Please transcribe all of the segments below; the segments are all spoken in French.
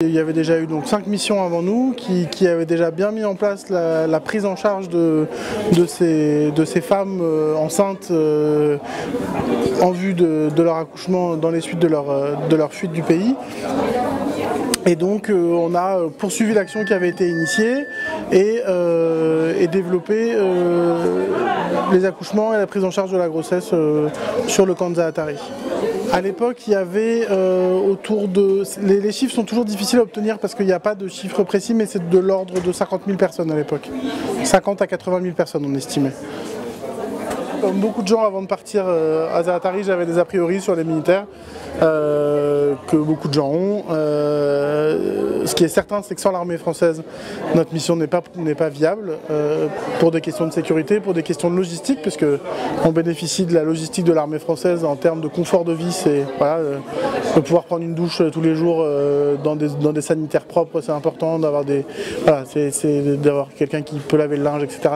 Il y avait déjà eu donc 5 missions avant nous qui avaient déjà bien mis en place la prise en charge de ces femmes enceintes en vue de leur accouchement dans les suites de leur fuite du pays. Et donc on a poursuivi l'action qui avait été initiée et développé les accouchements et la prise en charge de la grossesse sur le camp de Zaatari. À l'époque, il y avait autour de... Les chiffres sont toujours difficiles à obtenir parce qu'il n'y a pas de chiffre précis, mais c'est de l'ordre de 50 000 personnes à l'époque. 50 à 80 000 personnes, on estimait. Comme beaucoup de gens avant de partir à Zaatari, j'avais des a priori sur les militaires, que beaucoup de gens ont. Ce qui est certain, c'est que sans l'armée française, notre mission n'est pas viable, pour des questions de sécurité, pour des questions de logistique, puisque on bénéficie de la logistique de l'armée française en termes de confort de vie. C'est voilà, de pouvoir prendre une douche tous les jours dans des sanitaires propres, c'est important d'avoir d'avoir quelqu'un qui peut laver le linge, etc.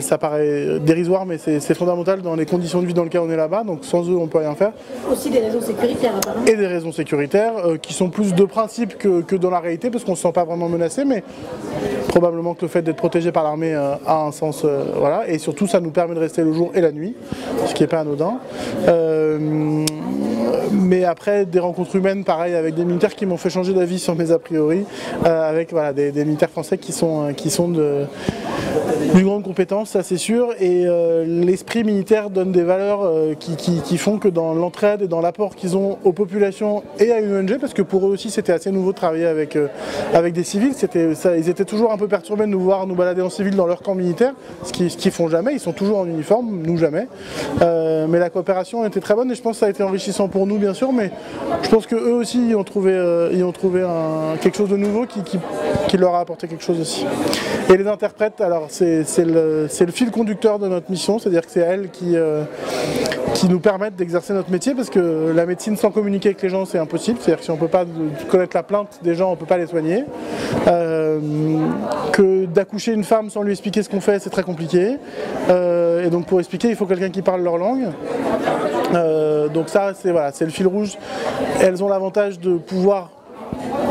Ça paraît dérisoire, mais c'est fondamental dans les conditions de vie dans lesquelles on est là-bas, donc sans eux on ne peut rien faire. Aussi des raisons sécuritaires apparemment. Et des raisons sécuritaires qui sont plus de principe que dans la réalité, parce qu'on ne se sent pas vraiment menacé, mais probablement que le fait d'être protégé par l'armée a un sens, voilà, et surtout ça nous permet de rester le jour et la nuit, ce qui n'est pas anodin. Mais après des rencontres humaines, pareil, avec des militaires qui m'ont fait changer d'avis sur mes a priori, avec voilà, des militaires français qui sont d'une grande compétence, ça c'est sûr, et l'esprit militaire donne des valeurs qui font que dans l'entraide et dans l'apport qu'ils ont aux populations et à une ONG, parce que pour eux aussi c'était assez nouveau de travailler avec des civils, ils étaient toujours un peu perturbés de nous voir nous balader en civil dans leur camp militaire, ce qu'ils font jamais, ils sont toujours en uniforme, nous jamais, mais la coopération était très bonne et je pense que ça a été enrichissant pour nous bien sûr, mais je pense qu'eux aussi y ont trouvé quelque chose de nouveau qui leur a apporté quelque chose aussi. Et les interprètes, alors c'est le fil conducteur de notre mission, c'est-à-dire que c'est elles qui nous permettent d'exercer notre métier, parce que la médecine sans communiquer avec les gens c'est impossible, c'est-à-dire que si on ne peut pas connaître la plainte des gens, on ne peut pas les soigner, que d'accoucher une femme sans lui expliquer ce qu'on fait c'est très compliqué, et donc pour expliquer il faut quelqu'un qui parle leur langue. Donc ça c'est le fil rouge. Elles ont l'avantage de pouvoir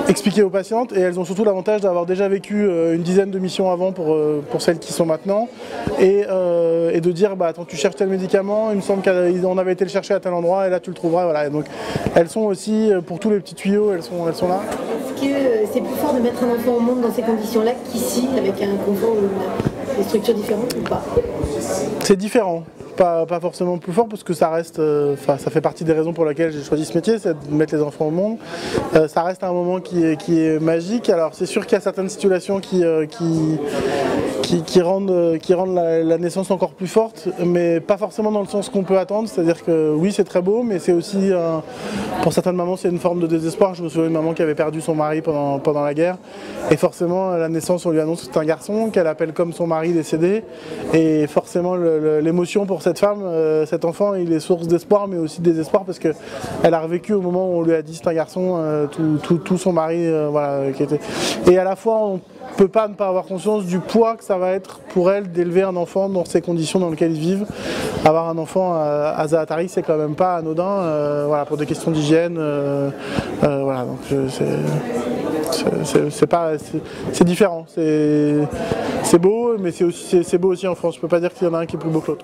expliquer aux patientes et elles ont surtout l'avantage d'avoir déjà vécu une dizaine de missions avant pour celles qui sont maintenant et de dire bah attends, tu cherches tel médicament, il me semble qu'on avait été le chercher à tel endroit et là tu le trouveras, voilà. Et donc elles sont aussi pour tous les petits tuyaux, elles sont là. Est-ce que c'est plus fort de mettre un enfant au monde dans ces conditions-là qu'ici avec un confort ou des structures différentes ou pas? C'est différent. Pas forcément plus fort parce que ça reste, ça fait partie des raisons pour lesquelles j'ai choisi ce métier, c'est de mettre les enfants au monde. Ça reste un moment qui est magique. Alors c'est sûr qu'il y a certaines situations qui rendent la naissance encore plus forte, mais pas forcément dans le sens qu'on peut attendre. C'est-à-dire que oui, c'est très beau, mais c'est aussi, pour certaines mamans, c'est une forme de désespoir. Je me souviens d'une maman qui avait perdu son mari pendant la guerre, et forcément, à la naissance, on lui annonce que c'est un garçon, qu'elle appelle comme son mari décédé, et forcément, l'émotion pour cette femme, cet enfant, il est source d'espoir, mais aussi de désespoir, parce qu'elle a revécu au moment où on lui a dit c'est un garçon, tout son mari, voilà, qui était... Et à la fois, on ne peut pas ne pas avoir conscience du poids que ça va être pour elle d'élever un enfant dans ces conditions dans lesquelles ils vivent. Avoir un enfant à Zaatari, c'est quand même pas anodin, voilà, pour des questions d'hygiène, voilà, donc c'est différent, c'est beau, mais c'est beau aussi en France. Je peux pas dire qu'il y en a un qui est plus beau que l'autre.